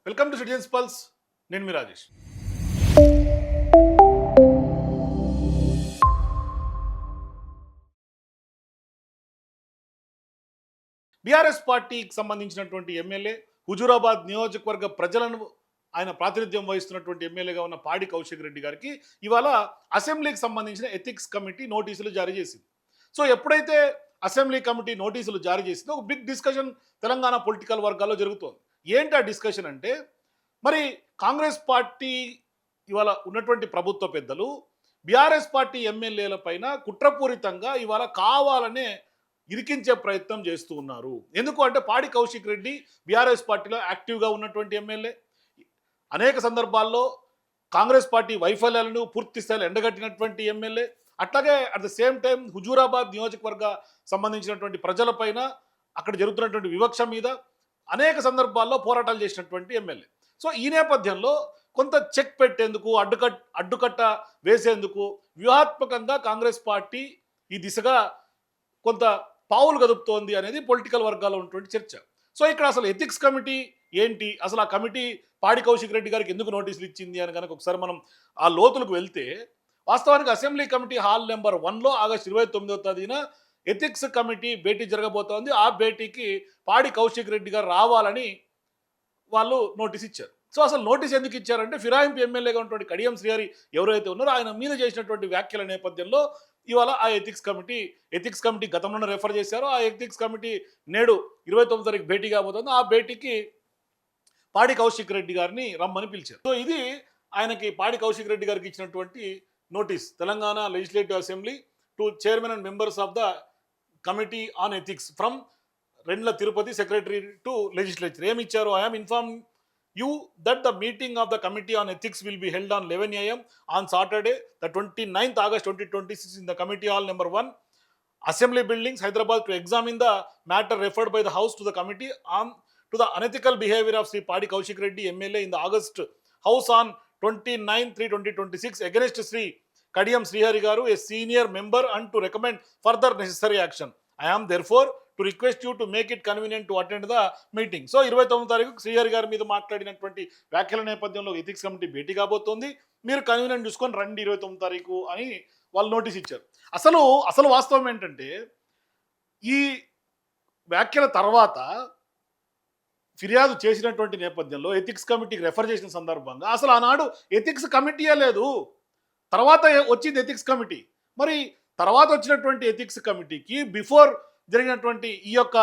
Welcome to citizens pulse. నేను మీ Rajesh. BRS పార్టీకి సంబంధించినటువంటి ఎమ్మెల్యే, హుజూరాబాద్ నియోజకవర్గ ప్రజలను ఆయన ప్రాతినిధ్యం వహిస్తున్నటువంటి ఎమ్మెల్యేగా ఉన్న పాడి కౌశిక్ రెడ్డి గారికి ఇవాళ అసెంబ్లీకి సంబంధించిన ఎథిక్స్ కమిటీ నోటీసులు జారీ చేసింది. సో ఎప్పుడైతే అసెంబ్లీ కమిటీ నోటీసులు జారీ చేసిందో ఒక బిగ్ డిస్కషన్ తెలంగాణ పొలిటికల్ వర్గాల్లో జరుగుతోంది. ఏంటి ఆ డిస్కషన్ అంటే, మరి కాంగ్రెస్ పార్టీ ఇవాళ ఉన్నటువంటి ప్రభుత్వ పెద్దలు బీఆర్ఎస్ పార్టీ ఎమ్మెల్యేల పైన కుట్రపూరితంగా ఇవాళ కావాలనే ఇరికించే ప్రయత్నం చేస్తూ ఉన్నారు. ఎందుకు అంటే పాడి కౌశిక్ రెడ్డి బీఆర్ఎస్ పార్టీలో యాక్టివ్గా ఉన్నటువంటి ఎమ్మెల్యే, అనేక సందర్భాల్లో కాంగ్రెస్ పార్టీ వైఫల్యాలను పూర్తి స్థాయిలో ఎండగట్టినటువంటి ఎమ్మెల్యే, అట్లాగే at the same time Huzurabad నియోజకవర్గ సంబంధించినటువంటి ప్రజలపైన అక్కడ జరుగుతున్నటువంటి వివక్ష మీద అనేక సందర్భాల్లో పోరాటాలు చేసినటువంటి ఎమ్మెల్యే. సో ఈ నేపథ్యంలో కొంత చెక్ పెట్టేందుకు, అడ్డుకట్ట వేసేందుకు వ్యూహాత్మకంగా కాంగ్రెస్ పార్టీ ఈ దిశగా కొంత పావులు గదుపుతోంది అనేది పొలిటికల్ వర్గాల్లో ఉన్నటువంటి చర్చ. సో ఇక్కడ అసలు ఎథిక్స్ కమిటీ ఏంటి, అసలు ఆ కమిటీ పాడి కౌశిక్ రెడ్డి గారికి ఎందుకు నోటీసులు ఇచ్చింది అని కనుక ఒకసారి మనం ఆ లోతులకు వెళ్తే, వాస్తవానికి అసెంబ్లీ కమిటీ హాల్ నెంబర్ 1లో ఆగస్టు 29వ తేదీన ఎథిక్స్ కమిటీ భేటీ జరగబోతోంది. ఆ భేటీకి పాడి కౌశిక్ రెడ్డి గారు రావాలని వాళ్ళు నోటీస్ ఇచ్చారు. సో అసలు నోటీస్ ఎందుకు ఇచ్చారంటే, ఫిరాయింపు ఎమ్మెల్యేగా ఉన్నటువంటి కడియం శ్రీహరి ఎవరైతే ఉన్నారో ఆయన మీద చేసినటువంటి వ్యాఖ్యల నేపథ్యంలో ఇవాళ ఆ ఎథిక్స్ కమిటీ గతంలోనే రెఫర్ చేశారు. ఆ ఎథిక్స్ కమిటీ నేడు 29వ తారీఖు భేటీ కాబోతుంది. ఆ భేటీకి పాడి కౌశిక్ రెడ్డి గారిని రమ్మని పిలిచారు. సో ఇది ఆయనకి పాడి కౌశిక్ రెడ్డి గారికి ఇచ్చినటువంటి notice. Telangana legislative assembly to chairman and members of the committee on ethics from Rendla Tirupati secretary to legislature. ఏమి ఇచ్చారు? I'm inform you that the meeting of the committee on ethics will be held on 11 a.m. on Saturday, the 29th August 2026 in the committee hall number 1, Assembly Buildings, Hyderabad, to examine the matter referred by the House to the committee on to the unethical behavior of Sri Padi Kaushik Reddy MLA in the August House on 29/3/2026 against Sri Kadiyam Srihari Garu, a senior member, and to recommend further necessary action. I am therefore to request you to make it convenient to attend the meeting. So 29వ తారీఖు శ్రీహరి గారి మీద మాట్లాడినటువంటి వ్యాఖ్యల నేపథ్యంలో ethics committee భేటీ కాబోతోంది. మీరు convenient చూసుకొని రండి 29వ తారీఖు అని వాళ్ళు నోటీస్ ఇచ్చారు. అసలు వాస్తవం ఏంటంటే, ఈ వ్యాఖ్యల తర్వాత ఫిర్యాదు చేసినటువంటి నేపథ్యంలో ఎథిక్స్ కమిటీకి రెఫర్ చేసిన సందర్భంగా అసలు ఆనాడు ఎథిక్స్ కమిటీయే లేదు, తర్వాత వచ్చింది ఎథిక్స్ కమిటీ. మరి తర్వాత వచ్చినటువంటి ఎథిక్స్ కమిటీకి బిఫోర్ జరిగినటువంటి ఈ యొక్క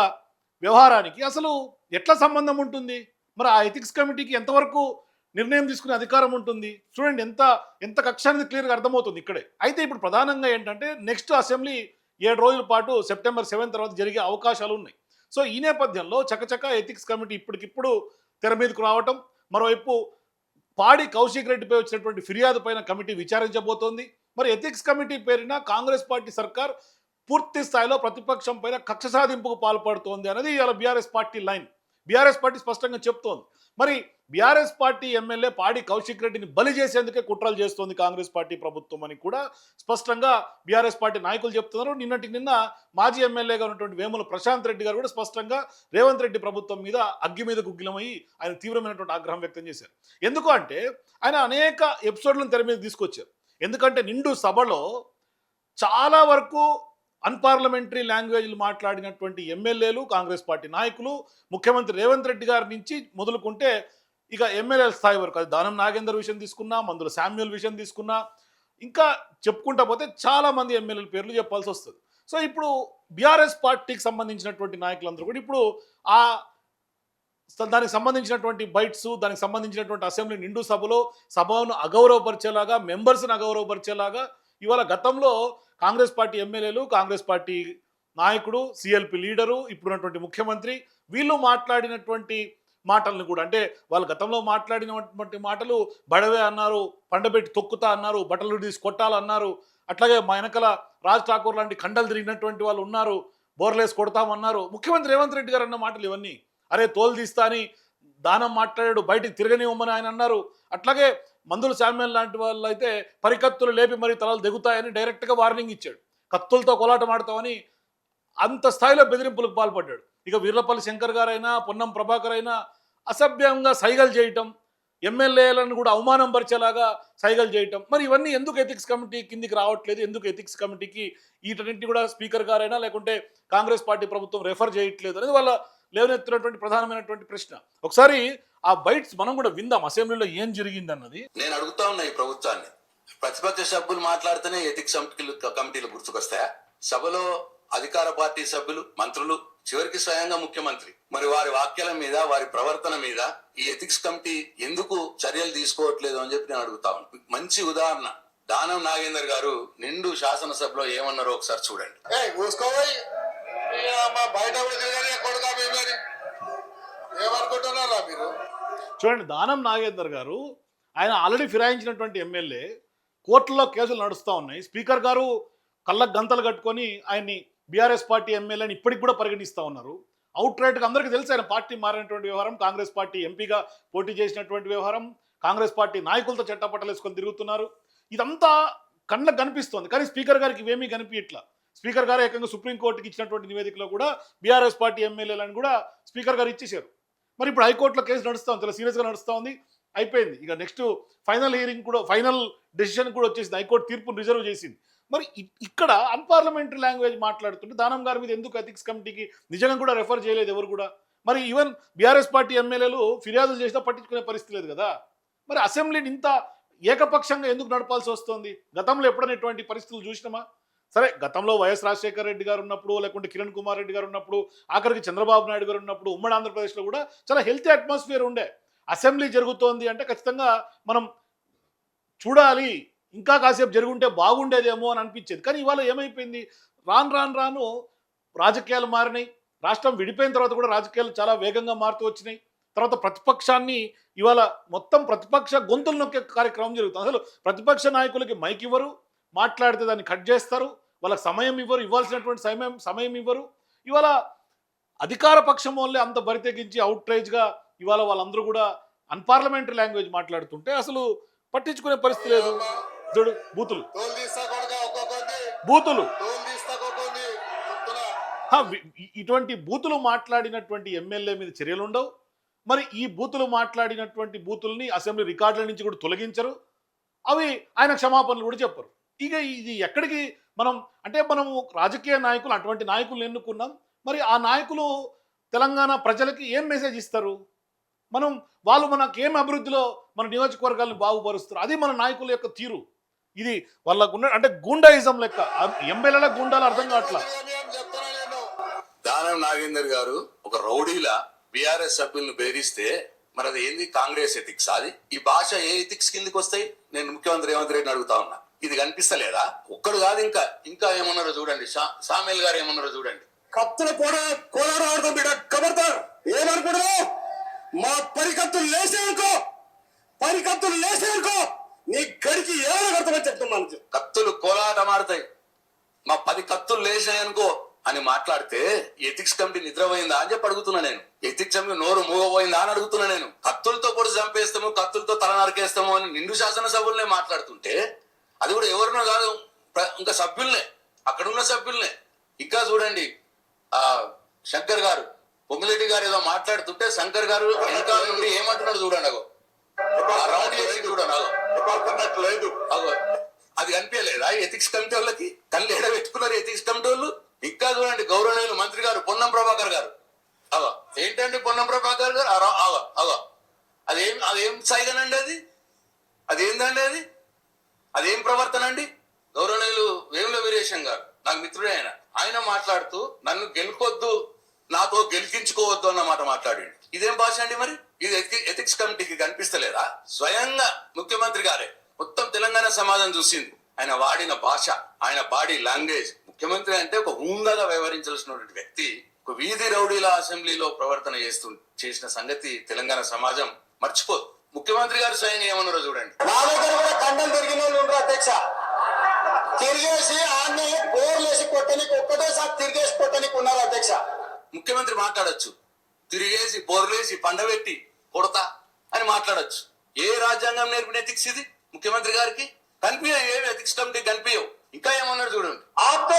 వ్యవహారానికి అసలు ఎట్లా సంబంధం ఉంటుంది? మరి ఆ ఎథిక్స్ కమిటీకి ఎంతవరకు నిర్ణయం తీసుకునే అధికారం ఉంటుంది? చూడండి, ఎంత కక్ష అనేది క్లియర్గా అర్థమవుతుంది ఇక్కడే. అయితే ఇప్పుడు ప్రధానంగా ఏంటంటే, నెక్స్ట్ అసెంబ్లీ 7 రోజుల పాటు సెప్టెంబర్ 7 తర్వాత జరిగే అవకాశాలు ఉన్నాయి. సో ఈ నేపథ్యంలో చకచక ఎథిక్స్ కమిటీ ఇప్పటికిప్పుడు తెర మీదకు రావటం, మరోవైపు పాడి కౌశిక్ రెడ్డిపై వచ్చినటువంటి ఫిర్యాదు పైన కమిటీ విచారించబోతోంది. మరి ఎథిక్స్ కమిటీ పేరిన కాంగ్రెస్ పార్టీ సర్కార్ పూర్తి స్థాయిలో ప్రతిపక్షం పైన కక్ష సాధింపుకు పాల్పడుతోంది అనేది ఇవాళ BRS party line. BRS party స్పష్టంగా చెప్తోంది. మరి బీఆర్ఎస్ పార్టీ ఎమ్మెల్యే పాడి కౌశిక్ రెడ్డిని బలి చేసేందుకే కుట్రలు చేస్తోంది కాంగ్రెస్ పార్టీ ప్రభుత్వం అని కూడా స్పష్టంగా బీఆర్ఎస్ పార్టీ నాయకులు చెప్తున్నారు. నిన్న మాజీ ఎమ్మెల్యేగా ఉన్నటువంటి వేముల ప్రశాంత్ రెడ్డి గారు కూడా స్పష్టంగా రేవంత్ రెడ్డి ప్రభుత్వం మీద అగ్గి మీద గుగ్గిలమై ఆయన తీవ్రమైనటువంటి ఆగ్రహం వ్యక్తం చేశారు. ఎందుకు అంటే, ఆయన అనేక ఎపిసోడ్లను తెర మీద తీసుకొచ్చారు. ఎందుకంటే నిండు సభలో చాలా వరకు అన్పార్లమెంటరీ లాంగ్వేజ్లు మాట్లాడినటువంటి ఎమ్మెల్యేలు, కాంగ్రెస్ పార్టీ నాయకులు, ముఖ్యమంత్రి రేవంత్ రెడ్డి గారి నుంచి మొదలుకుంటే ఇక ఎమ్మెల్యేల స్థాయి వరకు, అది దానం నాగేందర్ విషయం తీసుకున్నా, మందుల శామ్యూల్ విషయం తీసుకున్నా, ఇంకా చెప్పుకుంటా పోతే చాలా మంది ఎమ్మెల్యేల పేర్లు చెప్పాల్సి వస్తుంది. సో ఇప్పుడు బీఆర్ఎస్ పార్టీకి సంబంధించినటువంటి నాయకులందరూ కూడా ఇప్పుడు దానికి సంబంధించినటువంటి బైట్స్, దానికి సంబంధించినటువంటి అసెంబ్లీ నిండు సభను అగౌరవపరిచేలాగా, మెంబర్స్ని అగౌరవపరిచేలాగా ఇవాళ గతంలో కాంగ్రెస్ పార్టీ ఎమ్మెల్యేలు, కాంగ్రెస్ పార్టీ నాయకుడు, సిఎల్పి లీడరు, ఇప్పుడున్నటువంటి ముఖ్యమంత్రి, వీళ్ళు మాట్లాడినటువంటి మాటలను కూడా, అంటే వాళ్ళు గతంలో మాట్లాడినటువంటి మాటలు బడవే అన్నారు, పండబెట్టి తొక్కుతా అన్నారు, బట్టలు తీసి కొట్టాలన్నారు, అట్లాగే మా వెనకల రాజ్ ఠాకూర్ లాంటి కండలు తిరిగినటువంటి వాళ్ళు ఉన్నారు, బోర్లేసి కొడతామన్నారు. ముఖ్యమంత్రి రేవంత్ రెడ్డి గారు అన్న మాటలు ఇవన్నీ. అరే తోలు తీస్తా అని దానం మాట్లాడాడు, బయటికి తిరగనివ్వమని ఆయన అన్నారు. అట్లాగే మందుల శామ్యం లాంటి వాళ్ళు అయితే పరికత్తులు లేపి మరీ తలలు దిగుతాయని డైరెక్ట్గా వార్నింగ్ ఇచ్చాడు. కత్తులతో కోలాటం ఆడతామని అంత స్థాయిలో బెదిరింపులకు పాల్పడ్డాడు. ఇక వీర్లపల్లి శంకర్ గారైనా, పొన్నం ప్రభాకర్ అయినా అసభ్యంగా సైగలు చేయటం, ఎమ్మెల్యేలను కూడా అవమానం పరిచేలాగా సైగలు చేయటం, మరి ఇవన్నీ ఎందుకు ఎథిక్స్ కమిటీ కిందికి రావట్లేదు? ఎందుకు ఎథిక్స్ కమిటీకి వీటన్నింటినీ కూడా స్పీకర్ గారైనా లేకుంటే కాంగ్రెస్ పార్టీ ప్రభుత్వం రెఫర్ చేయట్లేదు అనేది వాళ్ళ లేవనెత్తినటువంటి ప్రధానమైనటువంటి ప్రశ్న. ఒకసారి ఆ బైట్స్ మనం కూడా విందాం, అసెంబ్లీలో ఏం జరిగింది అన్నది. నేను అడుగుతా ఉన్నా ఈ ప్రభుత్వాన్ని, ప్రతిపక్ష సభ్యులు మాట్లాడితేనే ఎథిక్స్ కమిటీలు గుర్తుకొస్తాయా? సభలో అధికార పార్టీ సభ్యులు, మంత్రులు, చివరికి స్వయంగా ముఖ్యమంత్రి, మరి వారి వాక్యాల మీద, వారి ప్రవర్తన మీద ఈ ఎథిక్స్ కమిటీ ఎందుకు చర్యలు తీసుకోవట్లేదు అని చెప్పి నేను అడుగుతా ఉన్నాను. మంచి ఉదాహరణ దానం నాగేందర్ గారు నిండు శాసనసభలో ఏమన్నారో ఒకసారి చూడండి. చూడండి, దానం నాగేందర్ గారు ఆయన ఆల్రెడీ ఫిరాయించినటువంటి ఎమ్మెల్యే, కోర్టులో కేసులు నడుస్తూ ఉన్నాయి. స్పీకర్ గారు కళ్ళకు గంతలు కట్టుకొని ఆయన్ని బీఆర్ఎస్ పార్టీ ఎమ్మెల్యేని ఇప్పటికి కూడా పరిగణిస్తూ ఉన్నారు. అవుట్ రైట్గా అందరికీ తెలుసు ఆయన పార్టీ మారినటువంటి వ్యవహారం, కాంగ్రెస్ పార్టీ ఎంపీగా పోటీ చేసినటువంటి వ్యవహారం, కాంగ్రెస్ పార్టీ నాయకులతో చట్టపట్టలు వేసుకొని తిరుగుతున్నారు. ఇదంతా కళ్ళకు కనిపిస్తోంది, కానీ స్పీకర్ గారికి ఇవేమీ కనిపించట్లా. స్పీకర్ గారు ఏకంగా సుప్రీంకోర్టుకి ఇచ్చినటువంటి నివేదికలో కూడా బీఆర్ఎస్ పార్టీ ఎమ్మెల్యేలను కూడా స్పీకర్ గారు ఇచ్చేశారు. మరి ఇప్పుడు హైకోర్టులో కేసు నడుస్తూ ఉంది, చాలా సీరియస్గా నడుస్తూ ఉంది. అయిపోయింది, ఇక నెక్స్ట్ ఫైనల్ హియరింగ్ కూడా, ఫైనల్ డెసిషన్ కూడా వచ్చేసింది. హైకోర్టు తీర్పును రిజర్వ్ చేసింది. మరి ఇక్కడ అన్పార్లమెంటరీ లాంగ్వేజ్ మాట్లాడుతుంటే దానం గారి మీద ఎందుకు ఎథిక్స్ కమిటీకి నిజంగా కూడా రెఫర్ చేయలేదు ఎవరు కూడా? మరి ఈవెన్ బీఆర్ఎస్ పార్టీ ఎమ్మెల్యేలు ఫిర్యాదులు చేసినా పట్టించుకునే పరిస్థితి లేదు కదా. మరి అసెంబ్లీని ఇంత ఏకపక్షంగా ఎందుకు నడపాల్సి వస్తుంది? గతంలో ఎప్పుడైనా ఇటువంటి పరిస్థితులు చూసినామా? సరే, గతంలో వైఎస్ రాజశేఖర రెడ్డి గారు ఉన్నప్పుడు, లేకుంటే కిరణ్ కుమార్ రెడ్డి గారు ఉన్నప్పుడు, ఆఖరికి చంద్రబాబు నాయుడు గారు ఉన్నప్పుడు ఉమ్మడి ఆంధ్రప్రదేశ్లో కూడా చాలా హెల్తీ అట్మాస్ఫియర్ ఉండే. అసెంబ్లీ జరుగుతోంది అంటే ఖచ్చితంగా మనం చూడాలి, ఇంకా కాసేపు జరుగుంటే బాగుండేదేమో అని అనిపించేది. కానీ ఇవాళ ఏమైపోయింది, రాను రాజకీయాలు మారినాయి. రాష్ట్రం విడిపోయిన తర్వాత కూడా రాజకీయాలు చాలా వేగంగా మారుతూ వచ్చినాయి. తర్వాత ప్రతిపక్షాన్ని ఇవాళ మొత్తం ప్రతిపక్ష గొంతులు నొక్కే కార్యక్రమం జరుగుతుంది. అసలు ప్రతిపక్ష నాయకులకి మైక్ ఇవ్వరు, మాట్లాడితే దాన్ని కట్ చేస్తారు, వాళ్ళకి సమయం ఇవ్వరు, ఇవ్వాల్సినటువంటి సమయం ఇవ్వరు. ఇవాళ అధికార పక్షం వల్లే అంత బరితెగించి అవుట్రైజ్గా ఇవాళ వాళ్ళందరూ కూడా అన్పార్లమెంటరీ లాంగ్వేజ్ మాట్లాడుతుంటే అసలు పట్టించుకునే పరిస్థితి లేదు. చూడు, బూతులు ఇటువంటి బూతులు మాట్లాడినటువంటి ఎమ్మెల్యే మీద చర్యలు ఉండవు. మరి ఈ బూతులు మాట్లాడినటువంటి బూతుల్ని అసెంబ్లీ రికార్డుల నుంచి కూడా తొలగించరు, అవి ఆయన క్షమాపణలు కూడా చెప్పరు. ఇక ఇది ఎక్కడికి మనము రాజకీయ నాయకులు, అటువంటి నాయకులు ఎన్నుకున్నాం. మరి ఆ నాయకులు తెలంగాణ ప్రజలకి ఏం మెసేజ్ ఇస్తారు? వాళ్ళు మనకేం అభివృద్ధిలో మన నియోజకవర్గాలను బాగుపరుస్తారు? అది మన నాయకుల యొక్క తీరు. ఇది వాళ్ళకు అంటే గూండాయిజం లెక్క, ఎమ్మెల్యేల గూండాలు అర్థం కావట్లా. దానం నాగేందర్ గారు ఒక రౌడీలా బీఆర్ఎస్ సభ్యులను బెదిరిస్తే మరి అది ఏంది? కాంగ్రెస్ ఎథిక్స్? అది ఈ భాష ఏ ఎథిక్స్ కిందకి వస్తాయి? నేను ముఖ్యమంత్రి రేవంత్ రెడ్డిని అడుగుతా ఉన్నా, ఇది కనిపిస్తలేదా? ఒక్కడు కాదు, ఇంకా ఏమన్నారో చూడండి. సామేల్ గారు ఏమన్నారో చూడండి. కత్తుల కోలాడతాం బిడ్డ, కబర్తారు ఏమనుకుంటున్నావు? మా పరికత్తులు లేసేనుకో నీ గడికి ఏమైనా కడతామని చెప్తున్నాను. కత్తులు కోలాట మారుతాయి, మా 10 కత్తులు లేసాయనుకో అని మాట్లాడితే ఎథిక్స్ కమిటీ నిద్రపోయిందా అని చెప్పి అడుగుతున్నా నేను. ఎథిక్స్ కమిటీ నోరు మూగపోయిందా అని అడుగుతున్నా నేను. కత్తులతో పొడి చంపేస్తాము, కత్తులతో తల నరికేస్తాము అని నిండు శాసనసభ్యులనే మాట్లాడుతుంటే, అది కూడా ఎవరినో కాదు, ఇంకా సభ్యుల్నే, అక్కడున్న సభ్యుల్నే. ఇంకా చూడండి, శంకర్ గారు, పొంగులేటి గారు ఏదో మాట్లాడుతుంటే శంకర్ గారు ఇంకా నుండి ఏమంటున్నాడు చూడండి. రౌండ్ చేసి చూడండి, అగో అది కనిపించలేదా ఎథిక్స్ కమిటీ వాళ్ళకి? కళ్ళు ఎడ పెట్టుకున్నారు ఎథిక్స్ కమిటీ వాళ్ళు. ఇంకా చూడండి, గౌరవనీయులు మంత్రి గారు పొన్నం ప్రభాకర్ గారు, ఏంటండి పొన్నం ప్రభాకర్ గారు, అదేం సైగనండి? అదేందండి? అదేం ప్రవర్తన అండి? గౌరవనీయులు వేముల వీరేశం గారు, నాకు మిత్రుడే ఆయన మాట్లాడుతూ నన్ను గెలుకొద్దు, నాతో గెలికించుకోవద్దు అన్నమాట మాట్లాడండి. ఇదేం భాష అండి? మరి ఇది ఎథిక్స్ కమిటీకి కనిపిస్తలేదా? స్వయంగా ముఖ్యమంత్రి గారే మొత్తం తెలంగాణ సమాజం చూసింది ఆయన వాడిన భాష, ఆయన బాడీ లాంగ్వేజ్. ముఖ్యమంత్రి అంటే ఒక హూందాగా వ్యవహరించాల్సినటువంటి వ్యక్తి ఒక వీధి రౌడీల అసెంబ్లీలో ప్రవర్తన చేసిన సంగతి తెలంగాణ సమాజం మర్చిపోదు. ముఖ్యమంత్రి గారు స్వయంగా ఏమన్నారో చూడండి. నా దగ్గర కూడా కండలు తిరిగిన వాళ్ళు ఉండరు అధ్యక్ష. తిరిగేసి ఆన్ని బోర్లేసి కొట్టనికి ఒక్కటేసారి తిరిగేసి కొట్టనికి ఉన్నారు అధ్యక్ష. ముఖ్యమంత్రి మాట్లాడొచ్చు, తిరిగేసి బోర్లేసి పండబెట్టి కొడతా అని మాట్లాడొచ్చు. ఏ రాజ్యాంగం నేర్పిన ఎథిక్స్ ఇది ముఖ్యమంత్రి గారికి? కనిపించవు, ఏమి ఎథిక్స్ కమిటీ కనిపించవు. ఇంకా ఏమన్నాడు చూడండి. आपको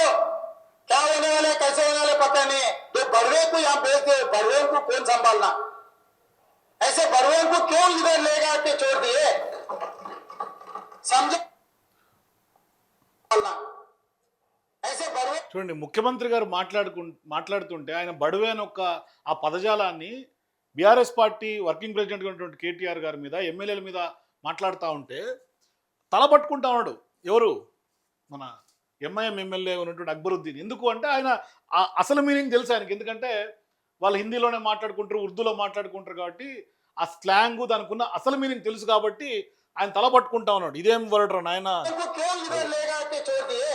क्या होने वाले कैसे होने वाले पता नहीं, जो बड़वे को यहाँ भेज दे, बड़वे को कौन संभालना ऐसे बड़ुओं को क्यों इधर लेगा के छोड़ दिए समझो ऐसे बड़ुए చూడండి ముఖ్యమంత్రి గారు మాట్లాడుతుంటే ఆయన బడువే అని ఆ పదజాలాన్ని బీఆర్ఎస్ పార్టీ వర్కింగ్ ప్రెసిడెంట్ ఉన్నటువంటి కేటీఆర్ గారి మీద ఎమ్మెల్యేల మీద మాట్లాడుతూ ఉంటే తలపట్టుకుంటా ఉన్నాడు ఎవరు మన ఎంఐఎం ఎమ్మెల్యే ఉన్నటువంటి అక్బరుద్దీన్. ఎందుకు అంటే ఆయన అసలు మీనింగ్ తెలుసు ఆయనకి, ఎందుకంటే వాళ్ళు హిందీలోనే మాట్లాడుకుంటారు, ఉర్దూలో మాట్లాడుకుంటారు కాబట్టి ఆ స్లాంగ్ దానికి ఉన్న అసలు మీనింగ్ తెలుసు కాబట్టి ఆయన తలపట్టుకుంటా ఉన్నాడు. ఇదేం వర్డ్ రా నాయన. को क्यों इधर लेगा के छोड़ दिए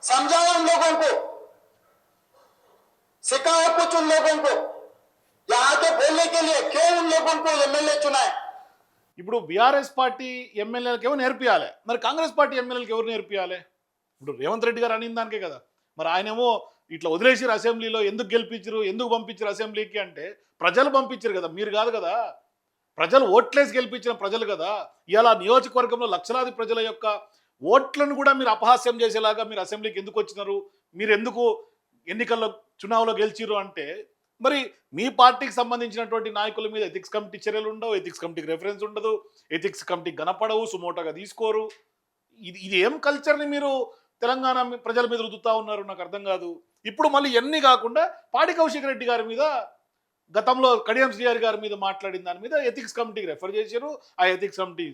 समझाओ उन लोगों को सिखाओ कुछ उन लोगों को यहाँ के बोलने के लिए क्यों उन लोगों को एमएलए चुना है ఇప్పుడు బీఆర్ఎస్ పార్టీ ఎమ్మెల్యేలకు ఏమో నేర్పియాలి, మరి కాంగ్రెస్ పార్టీ ఎమ్మెల్యేలకు ఎవరు నేర్పియాలి? ఇప్పుడు రేవంత్ రెడ్డి గారు అనిన దానికే కదా. మరి ఆయనేమో ఇట్లా వదిలేసారు అసెంబ్లీలో, ఎందుకు గెలిపించరు, ఎందుకు పంపించారు అసెంబ్లీకి అంటే ప్రజలు పంపించారు కదా, మీరు కాదు కదా. ప్రజలు ఓట్లేసి గెలిపించిన ప్రజలు కదా. ఇవాళ నియోజకవర్గంలో లక్షలాది ప్రజల యొక్క ఓట్లను కూడా మీరు అపహాస్యం చేసేలాగా మీరు అసెంబ్లీకి ఎందుకు వచ్చినారు, మీరు ఎందుకు ఎన్నికల్లో చునావులో గెలిచిరు అంటే మరి మీ పార్టీకి సంబంధించినటువంటి నాయకుల మీద ఎథిక్స్ కమిటీ చర్యలు ఉండవు, ఎథిక్స్ కమిటీకి రెఫరెన్స్ ఉండదు, ఎథిక్స్ కమిటీకి కనపడవు, సుమోటోగా తీసుకోరు. ఇది ఏం కల్చర్ని మీరు తెలంగాణ ప్రజల మీద రుద్దుతా ఉన్నారు, నాకు అర్థం కాదు. ఇప్పుడు మళ్ళీ ఎన్ని కాకుండా పాడి కౌశిక్ రెడ్డి గారి మీద గతంలో కడియం శ్రీహరి గారి మీద మాట్లాడిన దాని మీద ఎథిక్స్ కమిటీకి రెఫర్ చేశారు. ఆ ఎథిక్స్ కమిటీ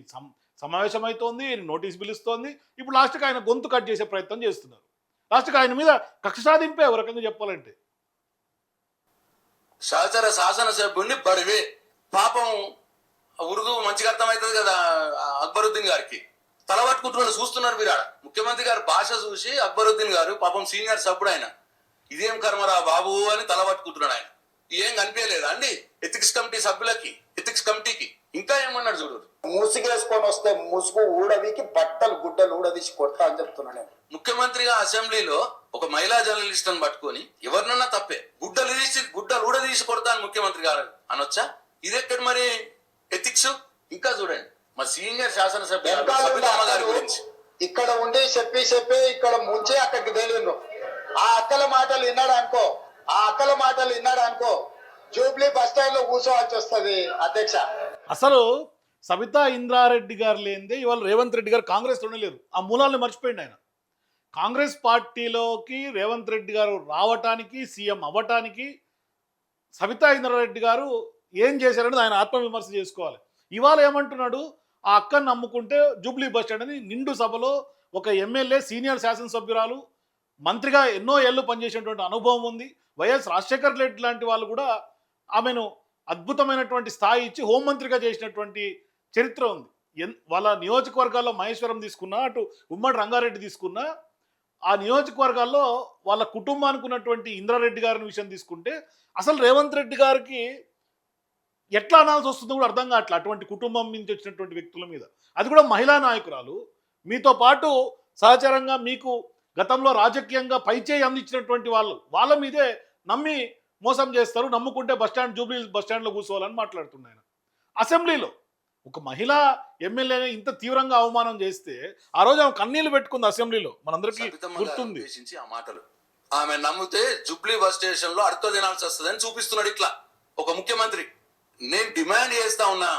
సమావేశం అవుతోంది, నోటీస్ పిలుస్తోంది. ఇప్పుడు లాస్ట్కి ఆయన గొంతు కట్ చేసే ప్రయత్నం చేస్తున్నారు. లాస్ట్కి ఆయన మీద కక్ష సాధింపే ఒక రకంగా చెప్పాలంటే. సహచర శాసనసభ్యుడిని బడివే పాపం ఉర్దూ మంచిగా అర్థమవుతుంది కదా అక్బరుద్దీన్ గారికి. తల పట్టుకుంటున్నాడు, చూస్తున్నారు మీరు ఆడ. ముఖ్యమంత్రి గారు భాష చూసి అక్బరుద్దీన్ గారు పాపం సీనియర్ సభ్యుడు ఆయన, ఇదేం కర్మరా బాబు అని తల పట్టుకుంటున్నాడు ఆయన. ఏం కనిపించలేదా అండి ఎథిక్స్ కమిటీ సభ్యులకి, ఎథిక్స్ కమిటీకి? ఇంకా ఏమన్నాడు చూడు, ముసుగేసుకొని వస్తే ముసుగు ఊడదీకి బట్టలు గుడ్డలు ఊడదీసి కొడతా అని చెప్తున్నా నేను. ముఖ్యమంత్రిగా అసెంబ్లీలో ఒక మహిళా జర్నలిస్ట్ అని పట్టుకొని ఎవరినన్నా తప్పే గుడ్డలు ఊడదీసి కొడతాను ముఖ్యమంత్రి గారు అనొచ్చా? ఇది ఎక్కడ మరి ఎథిక్స్? ఇంకా చూడండి మా సీనియర్ శాసనసభ్యులు సబితమ్మ గారి గురించి ఇక్కడ ఉండి చెప్పి ఇక్కడ ముంచే అక్కడికి తేలిండ్రు. ఆ అక్కల మాటలు విన్నాడు అనుకో జూబ్లీ బస్ స్టాండ్ లో కూర్చోవాల్సి వస్తుంది అధ్యక్ష. అసలు సబితా ఇంద్రారెడ్డి గారు లేనిదే ఇవాళ రేవంత్ రెడ్డి గారు కాంగ్రెస్లోనే లేరు. ఆ మూలాలను మర్చిపోయింది ఆయన. కాంగ్రెస్ పార్టీలోకి రేవంత్ రెడ్డి గారు రావటానికి, సీఎం అవ్వటానికి సబితా ఇంద్రారెడ్డి గారు ఏం చేశారనేది ఆయన ఆత్మవిమర్శ చేసుకోవాలి. ఇవాళ ఏమంటున్నాడు, ఆ అక్కను నమ్ముకుంటే జూబ్లీ బస్ స్టాండ్ అని నిండు సభలో ఒక ఎమ్మెల్యే, సీనియర్ శాసనసభ్యురాలు, మంత్రిగా ఎన్నో ఏళ్ళు పనిచేసినటువంటి అనుభవం ఉంది. వైఎస్ రాజశేఖర్ రెడ్డి లాంటి వాళ్ళు కూడా ఆమెను అద్భుతమైనటువంటి స్థాయి ఇచ్చి హోంమంత్రిగా చేసినటువంటి చరిత్ర ఉంది. వాళ్ళ నియోజకవర్గాల్లో మహేశ్వరం తీసుకున్నా, అటు ఉమ్మడి రంగారెడ్డి తీసుకున్నా, ఆ నియోజకవర్గాల్లో వాళ్ళ కుటుంబానికి ఉన్నటువంటి ఇంద్రారెడ్డి గారిని విషయం తీసుకుంటే అసలు రేవంత్ రెడ్డి గారికి ఎట్లా అనాల్సి వస్తుందో కూడా అర్థం కావట్లే. అటువంటి కుటుంబం నుంచి వచ్చినటువంటి వ్యక్తుల మీద, అది కూడా మహిళా నాయకురాలు, మీతో పాటు సహచరంగా మీకు గతంలో రాజకీయంగా పైచేయి అందించినటువంటి వాళ్ళ మీదే నమ్మి మోసం చేస్తారు, నమ్ముకుంటే బస్టాండ్ జూబ్లీ బస్టాండ్లో కూర్చోవాలని మాట్లాడుతున్నాను. అసెంబ్లీలో ఒక మహిళా ఎమ్మెల్యేని ఇంత తీవ్రంగా అవమానం చేస్తే ఆ రోజు ఆమె కన్నీళ్లు పెట్టుకుంది అసెంబ్లీలో, మనందరికీ గుర్తుంది. ఆ మాటలు ఆమె నమ్మితే జూబ్లీ బస్ స్టేషన్ లో అర్థం తినాల్సి వస్తుందని చూపిస్తున్నాడు ఇట్లా ఒక ముఖ్యమంత్రి. నేను డిమాండ్ చేస్తా ఉన్నా,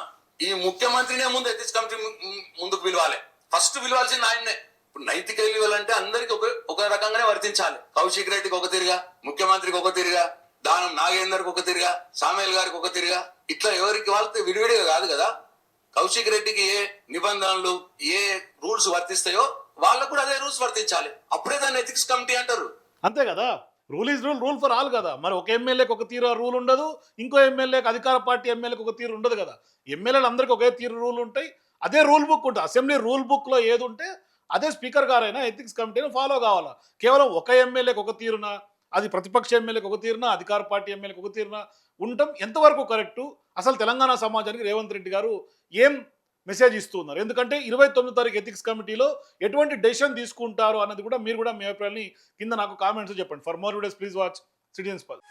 ఈ ముఖ్యమంత్రినే ముందు ఎథిక్స్ కమిటీ ముందుకు పిలవాలి. ఫస్ట్ పిలవాల్సింది ఆయన్నే. ఇప్పుడు నైతిక విలువలంటే అందరికి ఒక రకంగానే వర్తించాలి. కౌశిక్ రెడ్డికి ఒక తిరిగా, ముఖ్యమంత్రికి ఒక తిరిగా, దానం నాగేందర్కి ఒక తిరిగా, సామేల్ గారికి ఒక తిరిగా, ఇట్లా ఎవరికి వాళ్ళతో విడివిడిగా కాదు కదా. కౌశిక్ రెడ్డికి ఏ నిబంధనలు, ఏ రూల్స్ వర్తిస్తాయో వాళ్ళకు కూడా అదే రూల్స్ వర్తించాలి. అప్పుడే దాన్ని ఎథిక్స్ కమిటీ అంటారు. అంతే కదా. Rule is rule for all కదా. మరి ఒక ఎమ్మెల్యేకి ఒక తీరు రూల్ ఉండదు, ఇంకో ఎమ్మెల్యేకి, అధికార పార్టీ ఎమ్మెల్యేకి ఒక తీరు ఉండదు కదా. ఎమ్మెల్యేలు అందరికీ ఒకే తీరు రూల్ ఉంటాయి, అదే రూల్ బుక్ ఉంటుంది. అసెంబ్లీ రూల్ బుక్లో ఏది ఉంటే అదే స్పీకర్ గారైనా ఎథిక్స్ కమిటీని ఫాలో కావాలా. కేవలం ఒక ఎమ్మెల్యేకి ఒక తీరున, అది ప్రతిపక్ష ఎమ్మెల్యేకి ఒక తీరున, అధికార పార్టీ ఎమ్మెల్యేకి ఒక తీరున ఉండటం ఎంతవరకు కరెక్టు? అసలు తెలంగాణ సమాజానికి రేవంత్ రెడ్డి గారు ఏం మెసేజ్ ఇస్తున్నారు? ఎందుకంటే 29 తారీఖు ఎథిక్స్ కమిటీలో ఎటువంటి డెసిషన్ తీసుకుంటారు అన్నది కూడా మీరు కూడా మీ అభిప్రాయాన్ని కింద నాకు కామెంట్స్ చెప్పండి. For more videos please watch citizens pulse.